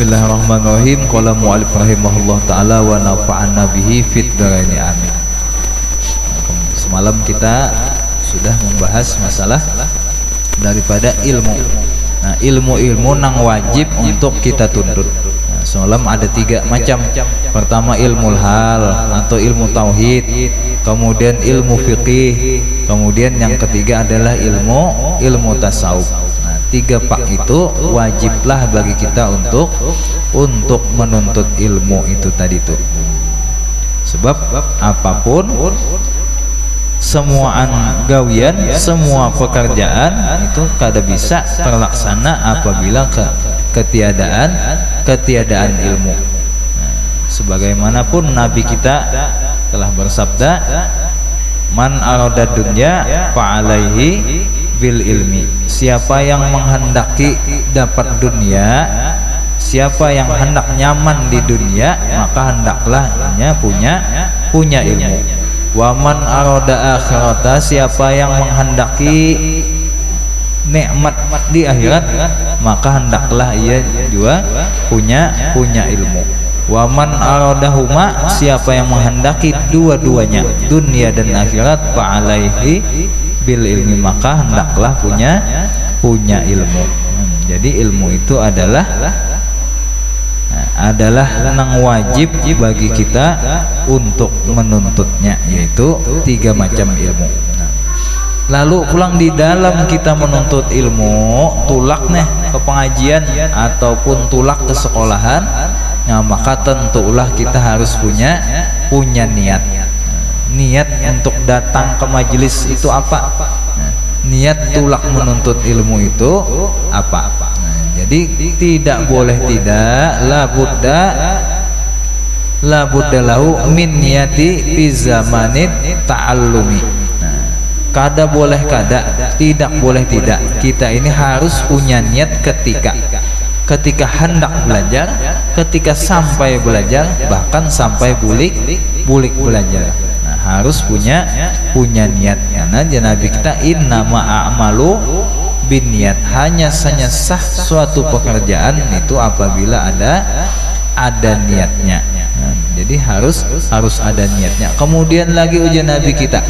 Bismillahirrahmanirrahim. Qala mu'allif rahimahullah ta'ala wa nafa'ana bihi fid dharaini amin. Semalam kita sudah membahas masalah daripada ilmu. Nah, ilmu-ilmu nang wajib untuk kita tuntut. Nah, semalam ada 3 macam. Pertama ilmu hal atau ilmu tauhid, kemudian ilmu fikih, kemudian yang ketiga adalah ilmu tasawuf. 3 pak itu wajiblah bagi kita untuk menuntut ilmu itu tadi tuh. Sebab apapun semua gawian, semua pekerjaan itu kada bisa terlaksana apabila ketiadaan ilmu. Sebagaimanapun Nabi kita telah bersabda, man arada dunya fa'alaihi bil ilmi. Siapa yang menghendaki dapat dunia, siapa yang hendak nyaman di dunia, maka hendaklah punya ilmu. Wa man arada akhirata, siapa yang menghendaki nikmat di akhirat, maka hendaklah ia juga punya ilmu. Wa man aradahuma, siapa yang menghendaki dua-duanya, dunia dan akhirat, fa'alaihi bil ilmi, maka hendaklah punya ilmu. Jadi ilmu itu adalah nang wajib bagi kita untuk menuntutnya, yaitu 3 macam ilmu. Lalu pulang di dalam kita menuntut ilmu, tulak ke pengajian ataupun tulak ke sekolahan, nah maka tentulah kita harus punya niat. Niat untuk datang ke majelis itu apa? Niat tulak menuntut ilmu itu apa? Jadi tidak boleh tidak, la budda lahu min niyati fi zamanit ta'allumi. Kada boleh kada, tidak boleh tidak, kita ini harus punya niat ketika hendak belajar, ketika sampai belajar, bahkan sampai bulik belajar. Harus punya niat. Karena Nabi kita innama a'malu binniyat, hanya sah suatu pekerjaan itu apabila ada niatnya. Jadi harus ada niatnya. Kemudian lagi ujian Nabi kita,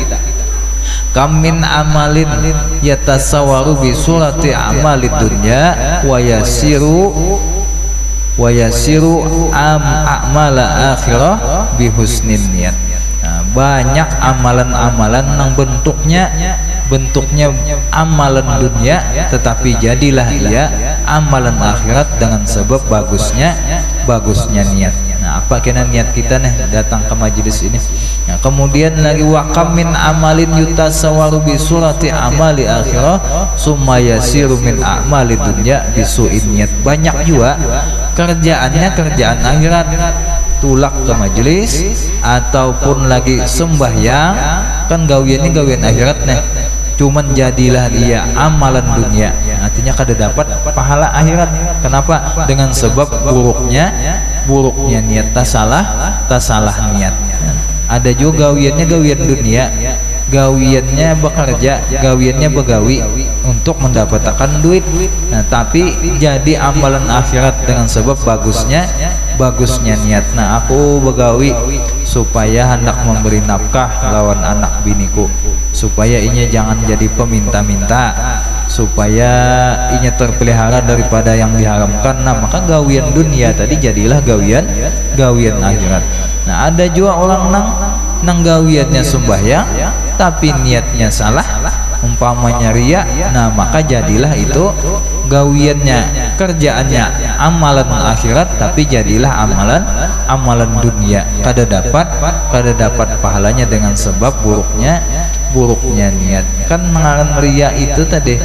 kam min amalin yatasawwaru bi surati amalid dunya wa yasiru a'mala akhirah bi husnin niyat. Banyak amalan-amalan yang bentuknya amalan dunia, tetapi jadilah ia amalan akhirat dengan sebab bagusnya niat. Nah, apa kena niat kita datang ke majelis ini? Nah, kemudian lagi wakam min amalin yutasawwaru bi surati amali akhirah summa yasiru min amali dunya bisu'in niyat. Banyak juga kerjaan akhirat, tulak ke majelis ataupun lagi sembahyang, kan gawiannya gawian akhirat cuman jadilah dia amalan dunia, artinya kada dapat pahala akhirat. Kenapa? Dengan sebab buruknya niat, tasalah niat. Ada juga gawiannya gawian dunia, gawiannya bekerja, gawiannya begawi untuk mendapatkan duit. Nah, tapi jadi amalan akhirat dengan sebab bagusnya niat. Nah, aku begawi supaya hendak memberi nafkah lawan anak biniku, supaya inya jangan jadi peminta-minta, supaya inya terpelihara daripada yang diharamkan. Nah, maka gawian dunia tadi jadilah gawian akhirat. Nah, ada juga orang nang gawiannya sembahyang tapi niatnya salah, umpamanya riya, nah maka jadilah itu gawiannya, kerjaannya amalan akhirat tapi jadilah amalan dunia, kada dapat pahalanya dengan sebab buruknya niat. Kan mengarang riya itu tadi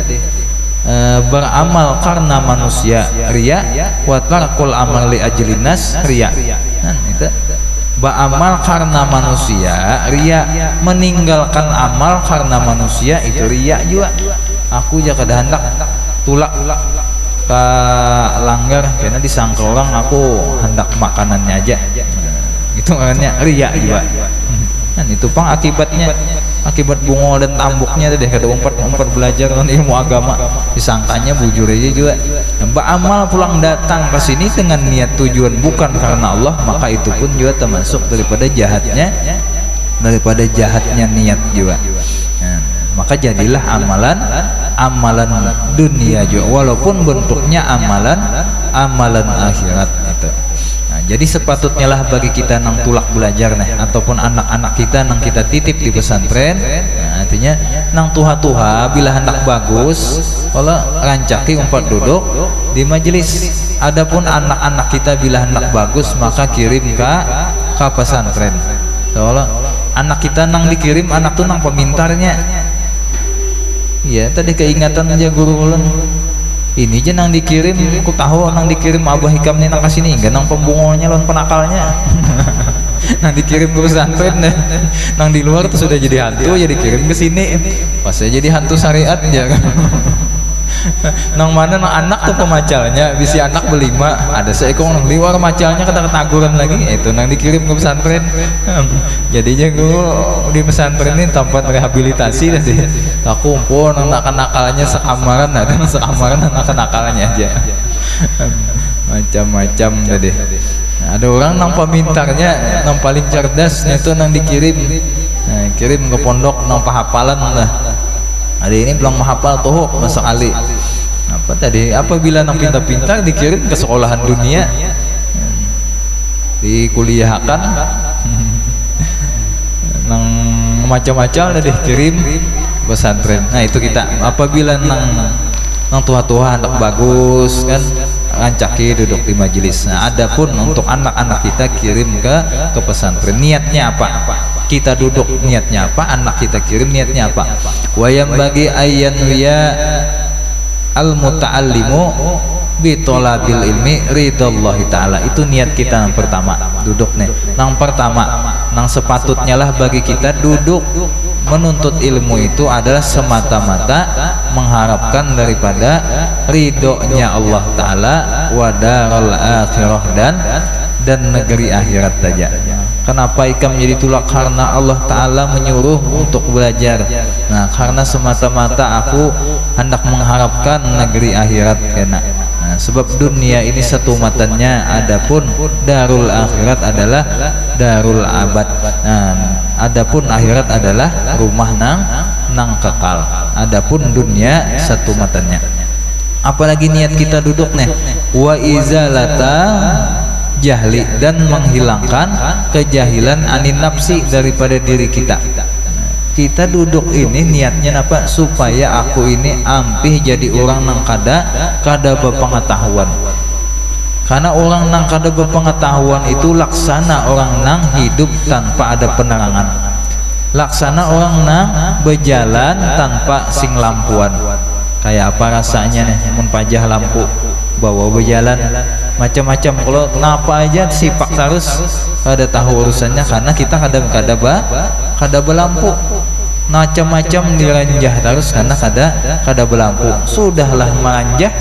beramal karena manusia riya, wa tarkul amal li ajlinas riya. Itu beramal karena manusia riya, meninggalkan amal karena manusia itu riya juga. Aku jaga hendak tulak ke langgar karena disangka orang aku hendak makanannya aja, itu artinya riya juga. Dan itu pang akibatnya akibat bungo dan tambuknya tadi kada umpat belajar non ilmu agama, disangkanya bujur aja juga. Beramal pulang datang ke sini dengan niat tujuan bukan karena Allah, maka itu pun juga termasuk daripada jahatnya niat juga. Nah, maka jadilah amalan dunia juga, walaupun bentuknya amalan akhirat itu. Nah, jadi sepatutnya lah bagi kita nang tulak belajar nih, ataupun anak-anak kita nang kita titip di pesantren, nah, artinya nang tuha-tuha bila hendak bagus kalau rancaki umpat duduk di majelis. Adapun anak-anak kita bila hendak bagus maka kirim ke pesantren. Soalnya anak kita nang dikirim, anak tuh nang pemintarnya. Iya, tadi keingatan aja guru ulun. Ini aja nang dikirim, aku tahu nang dikirim Abah Hikam nih nang kasini, enggak nang pembungolnya lawan penakalnya. Nang dikirim ke pesantren deh. Nang di luar tuh sudah jadi hantu, jadi dikirim ke sini. Pas saya jadi hantu syariat aja. Nang mana nang anak tuh pemacalnya, bisi anak berlima, ada seekor nang liwar macalnya kata ketaguran lagi, itu nang dikirim ke pesantren. Jadinya gue di pesantren ini tempat rehabilitasi nanti. Aku pun nakalnya sekamaran, ada sekamaran nakalnya aja. Macam-macam tadi. Nah, ada orang nang pemintarnya, nang paling cerdasnya itu nang dikirim, nah, kirim ke pondok nang pahapalan lah. Ada ini belum menghafal tuh sekali. Apa tadi? Apabila nang pintar-pintar dikirim ke sekolahan dunia, dikuliahkan, nang macam-macam udah dikirim pesantren. Nah itu kita. Apabila nang tua-tua anak bagus kan, rancaki duduk di majelis. Nah adapun untuk anak-anak kita kirim ke pesantren, niatnya apa? Kita duduk niatnya apa, anak kita kirim niatnya apa. Wayam bagi ayyan wiya al muta'allimu bi thalabil ilmi ridallahi ta'ala. Itu niat kita yang pertama, duduk nih. Yang pertama, yang sepatutnya lah bagi kita duduk menuntut ilmu itu adalah semata-mata mengharapkan daripada ridhonya Allah Ta'ala wa daral akhirah dan negeri akhirat saja. Kenapa ikam menjadi tulak? Karena Allah Ta'ala menyuruh untuk belajar. Nah karena semata-mata aku hendak mengharapkan negeri akhirat kena. Nah, sebab dunia ini satu matanya, adapun darul akhirat adalah darul abad. Nah, adapun akhirat adalah rumah nang kekal. Adapun dunia satu matanya. Apalagi niat kita duduk nih, wa izalata jahli, dan menghilangkan kejahilan anin nafsi daripada diri kita. Kita duduk ini niatnya apa? Supaya aku ini ampih jadi orang nang kada berpengetahuan. Karena orang nang kada berpengetahuan itu laksana orang nang hidup tanpa ada penerangan, laksana orang nang berjalan tanpa sing lampuan. Kayak apa rasanya nih mun pajah lampu bawa berjalan macam-macam. Kalau kenapa aja sipak terus ada tahu urusannya, karena kita kada berlampu. Macam-macam diranjah terus karena kada berlampu. Sudahlah meranjah,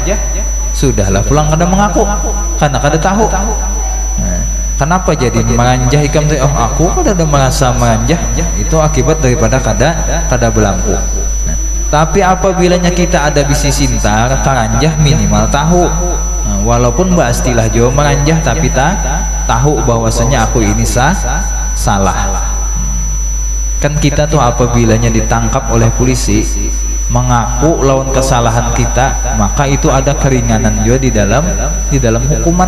sudahlah pulang kada mengaku karena kada tahu. Nah, kenapa jadi meranjah ikam tuh? Oh aku kada ada merasa meranjah, itu akibat daripada kada berlampu. Nah, tapi apabilanya kita ada bisi sintar karanjah minimal tahu. Nah, walaupun istilah Jawa meranjah tapi tahu bahwasanya aku ini salah. Kan kita tuh apabilanya ditangkap oleh polisi mengaku lawan kesalahan kita, maka itu ada keringanan juga di dalam hukuman.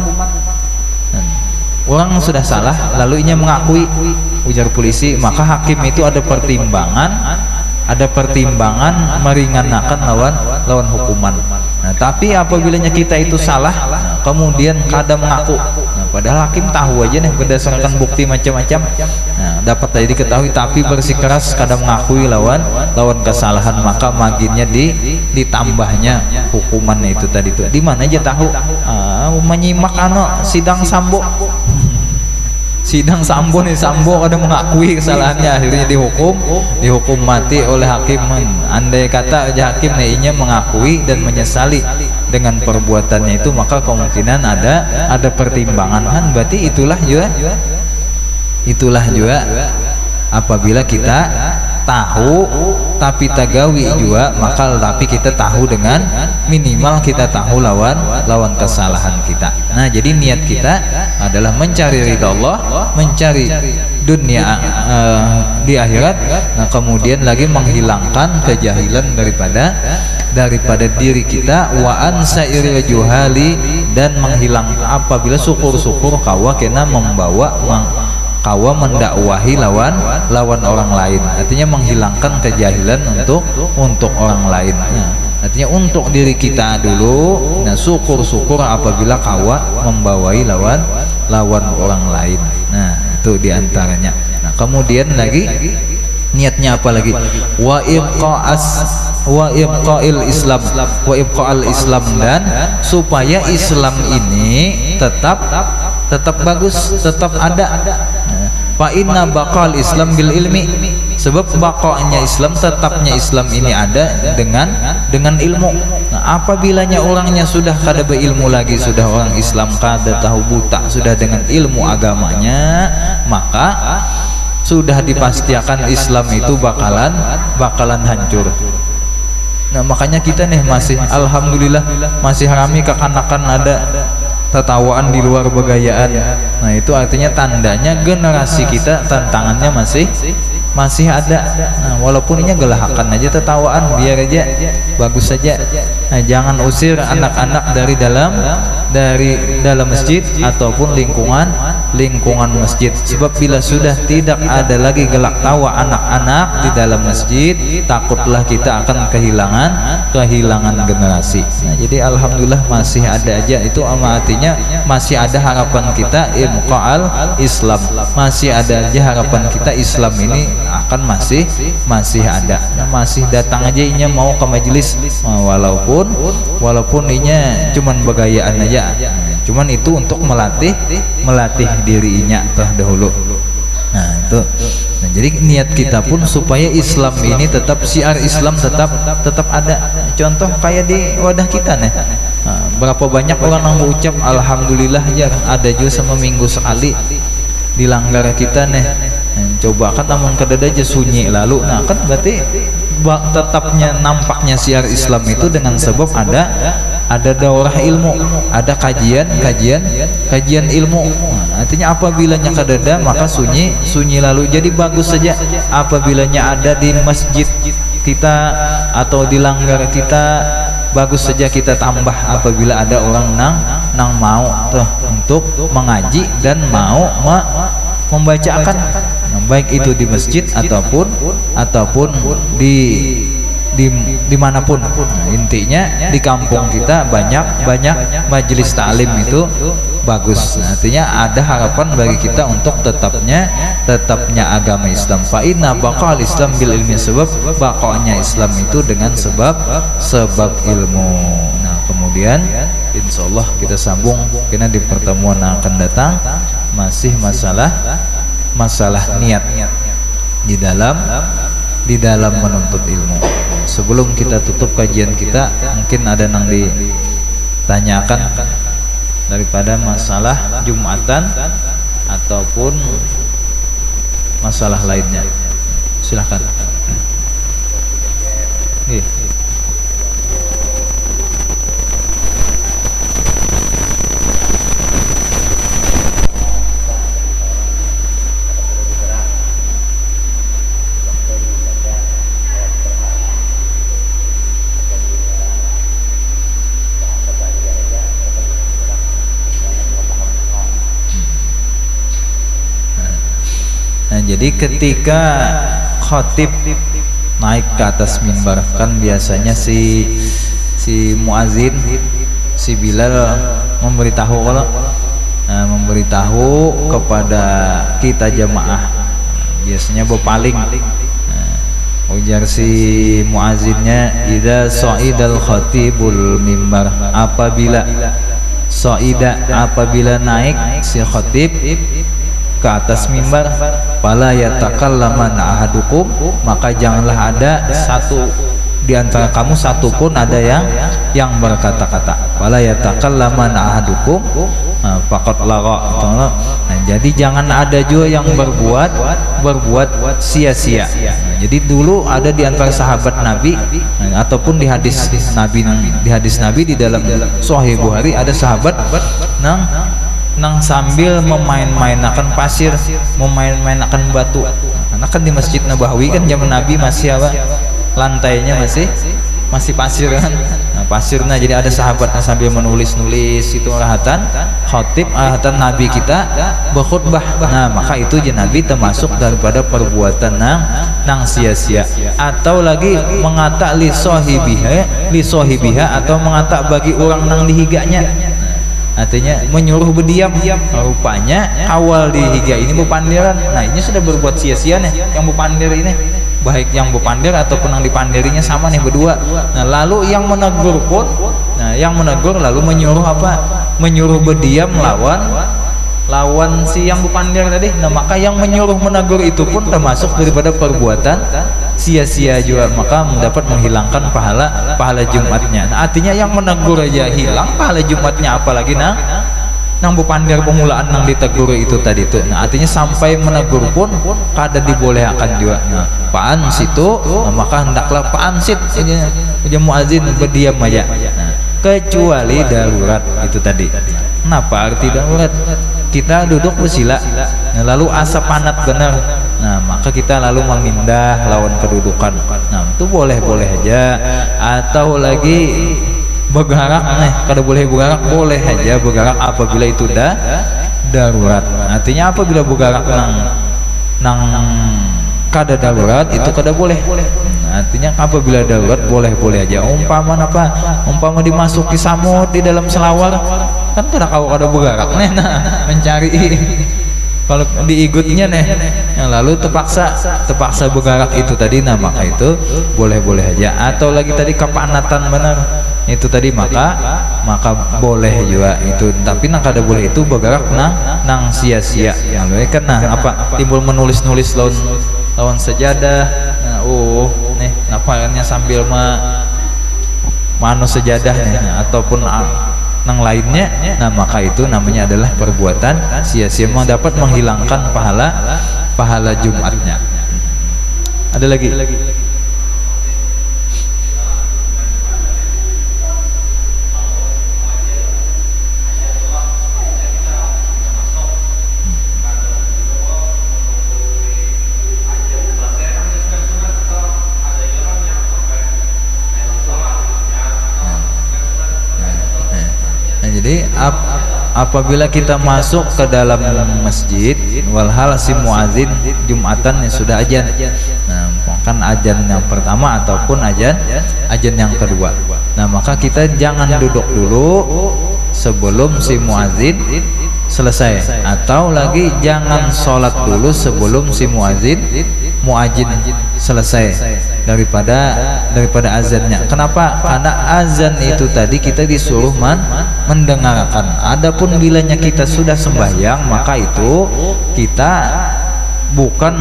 Orang sudah salah lalu inya mengakui, ujar polisi, maka hakim itu ada pertimbangan meringankan lawan hukuman. Nah, tapi apabilanya kita itu salah, kemudian kada mengaku, nah, padahal hakim tahu aja nih berdasarkan bukti macam-macam, nah, dapat tadi diketahui, tapi bersikeras kada mengakui lawan kesalahan, maka maginnya ditambahnya hukumannya itu tadi tuh. Di mana aja tahu? Menyimak sidang Sambo. Sidang Sambo nih, Sambo kada mengakui kesalahannya, akhirnya dihukum mati oleh hakim. Andai kata aja hakim nya mengakui dan menyesali dengan perbuatannya itu, maka kemungkinan ada pertimbangan kan. Berarti itulah juga apabila kita tahu tapi tagawi juga, maka tapi kita tahu dengan minimal kita tahu lawan kesalahan kita. Nah, jadi niat kita adalah mencari ridha Allah, mencari dunia di akhirat. Nah, kemudian lagi menghilangkan kejahilan daripada diri kita, wa ansairil juhali, dan menghilang apabila syukur-syukur kawa kena membawa kawa mendakwahi lawan orang lain. Artinya menghilangkan kejahilan untuk orang lain. Nah, artinya untuk diri kita dulu. Nah, syukur-syukur apabila kawa membawai lawan orang lain. Nah, itu diantaranya. Nah, kemudian lagi niatnya apa lagi? Wa ibqa'il Islam, dan supaya Islam ini tetap bagus, tetap ada. Fa inna baqal Islam bil ilmi, sebab baqanya Islam, tetapnya Islam ini ada dengan ilmu. Nah, apabilanya orangnya sudah kada berilmu lagi, sudah orang Islam kada tahu buta sudah dengan ilmu agamanya, maka sudah dipastikan Islam itu bakalan hancur. Nah, makanya kita nih masih alhamdulillah masih rame kekanakan ada tertawaan di luar begayaan. Nah, itu artinya tandanya generasi kita tantangannya masih ada. Nah, walaupun ini gelahakan aja tertawaan, biar aja bagus saja. Nah, jangan usir anak-anak dari dalam masjid ataupun lingkungan masjid, sebab bila sudah tidak ada lagi gelak tawa anak-anak di dalam masjid, takutlah kita akan kehilangan generasi. Nah, jadi alhamdulillah masih ada aja, itu artinya masih ada harapan kita ibqa'al Islam, masih ada aja harapan kita Islam ini akan masih ada. Nah, masih datang aja inya mau ke majelis, walaupun inya cuman begayaan aja, cuman itu untuk melatih dirinya terdahulu. Nah, itu. Nah, jadi niat kita pun supaya Islam ini tetap, syiar Islam tetap ada. Contoh kayak di wadah kita nih. Nah, berapa banyak orang yang mengucap alhamdulillah ya, ada juga sama minggu sekali dilanggar kita nih. Coba kan namun kedada aja sunyi lalu. Nah, kan berarti tetapnya nampaknya syiar Islam itu dengan sebab ada daurah ilmu, ada kajian ilmu. Nah, artinya apabilanya kadada maka sunyi lalu. Jadi bagus saja apabilanya ada di masjid kita atau di langgar kita, bagus saja kita tambah apabila ada orang nang mau untuk mengaji dan mau membacakan, baik itu di masjid ataupun di manapun. Nah, intinya di kampung kita banyak majelis taklim itu bagus. Nah, artinya ada harapan bagi kita untuk tetapnya agama Islam. Fa inna baqal Islam bil ilmi, sebab baqanya Islam itu dengan sebab ilmu. Nah, kemudian insyaallah kita sambung karena di pertemuan yang akan datang masih masalah niat di dalam menuntut ilmu. Sebelum kita tutup kajian kita, mungkin ada yang ditanyakan daripada masalah Jumatan ataupun masalah lainnya, silahkan. Jadi ketika khatib naik ke atas mimbar, kan biasanya si muazin, si Bilal memberitahu kepada kita jamaah, biasanya berpaling. Ujar si muazinnya, idza sa'idal khatibul mimbar, apabila naik si khatib ke atas mimbar, fala yatakallaman ahadukum, maka janganlah ada satu di antara kamu satupun ada yang berkata-kata. Fala yatakallaman ahadukum, faqad lagha. Nah, jadi jangan ada juga yang berbuat sia-sia. Jadi dulu ada di antara sahabat Nabi, ataupun di hadis Nabi di dalam Sahih Bukhari, ada sahabat nang sambil memain-mainakan pasir, memain-mainakan batu. Karena kan di Masjid Nabawi kan zaman Nabi masih apa, lantainya masih pasir kan. Nah, pasirnya, jadi ada sahabat yang sambil menulis-nulis itu arahatan Nabi kita berkhutbah. Nah, maka itu Nabi termasuk daripada perbuatan nang sia-sia. Atau lagi mengata li sahibiha atau mengata bagi orang nang dihiganya. Artinya menyuruh berdiam. Rupanya awal dihiga ini bepandiran. Nah, ini sudah berbuat sia-sia nih yang bepandir ini, baik yang bepandir ataupun yang dipandirinya sama nih berdua. Nah, lalu yang menegur pun, yang menegur lalu menyuruh apa? Menyuruh berdiam lawan si yang bepandir tadi. Nah, maka yang menyuruh menegur itu pun termasuk daripada perbuatan sia-sia juga, maka mendapat menghilangkan pahala Jumatnya. Nah, artinya yang menegur aja hilang pahala Jumatnya, apalagi nang bepandir pemulaan nang ditegur itu tadi tuh. Nah, artinya sampai menegur pun kada dibolehkan juga. Nah, pa'ansitu, maka hendaklah pa'ansit aja muazin berdiam aja. Nah, kecuali darurat itu tadi. Kenapa arti darurat? Kita duduk bersila, lalu asap panas benar. Nah, maka kita lalu memindah lawan kedudukan. Nah, itu boleh-boleh aja. Atau lagi bergerak nih, kada boleh bergerak, boleh aja bergerak apabila itu darurat. Artinya apabila bergerak nang kada darurat itu kada boleh. Artinya apabila darurat boleh-boleh aja. Umpama dimasuki samud di dalam selawar, kan kada bergerak nih, mencari kalau diigutnya nih, lalu terpaksa bergerak itu tadi. Nah, maka itu boleh-boleh aja. Atau lagi tadi kepanatan benar itu tadi, maka boleh juga itu. Tapi nang kada boleh itu bergerak nang sia-sia. Yang kan apa timbul menulis-nulis lawan sejadah. Nah, nih nampaknya sambil manus sejadah nih, ataupun nang lainnya. Nah, maka itu namanya adalah perbuatan sia-sia, dapat menghilangkan pahala Jumatnya. Ada lagi? Jadi apabila kita masuk ke dalam masjid, walhal si muazin Jumatan yang sudah azan, nah, kan azan yang pertama ataupun azan yang kedua. Nah, maka kita jangan duduk dulu sebelum si muazin selesai, atau lagi jangan sholat dulu sebelum si muazin selesai daripada azannya. Kenapa? Karena azan itu tadi kita disuruh mendengarkan. Adapun bilanya kita sudah sembahyang, maka itu kita bukan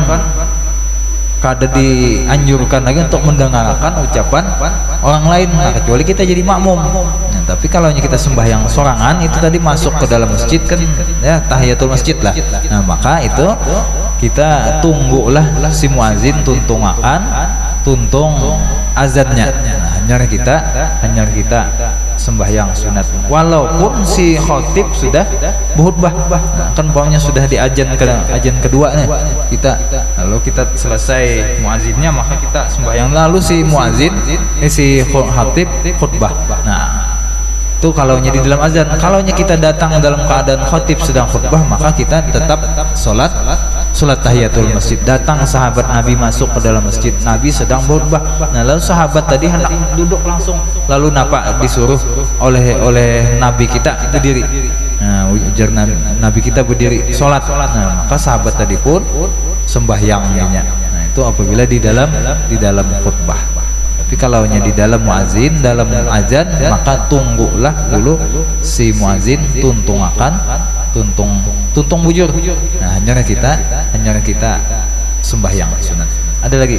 kada dianjurkan lagi untuk mendengarkan ucapan orang lain, kecuali kita jadi makmum. Nah, tapi kalau kita sembahyang sorangan itu tadi masuk ke dalam masjid kan ya tahiyatul masjid lah. Nah, maka itu kita tunggulah si muazin tuntung azannya. Nah, hanya kita sembahyang sunat, walaupun si khotib sudah berkhutbah. Nah, kan pokoknya sudah di azan kedua nih kita, lalu kita selesai muazinnya, maka kita sembahyang, lalu si muazin si khotib khutbah. Nah, itu kalaunya di dalam azan. Kalaunya kita datang dalam keadaan khotib sedang khutbah, maka kita tetap sholat tahiyatul masjid. Datang sahabat Nabi masuk ke dalam masjid, Nabi sedang berkhutbah. Nah, lalu sahabat tadi hendak duduk langsung, lalu disuruh oleh Nabi kita berdiri. Nah, ujar Nabi kita berdiri sholat. Nah, maka sahabat tadi pun sembahyangnya. Nah, itu apabila di dalam khutbah. Tapi kalaunya di dalam muazin, dalam azan, maka tunggulah dulu si muazin tuntung bujur. Nah, hanya kita sembahyang sunat. Ada lagi?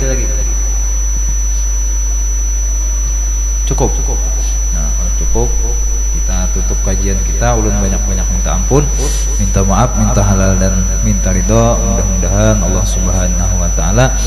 Cukup. Nah, kalau cukup kita tutup kajian kita. Ulun banyak-banyak minta ampun, minta maaf, minta halal dan minta ridho. Mudah-mudahan Allah Subhanahu wa taala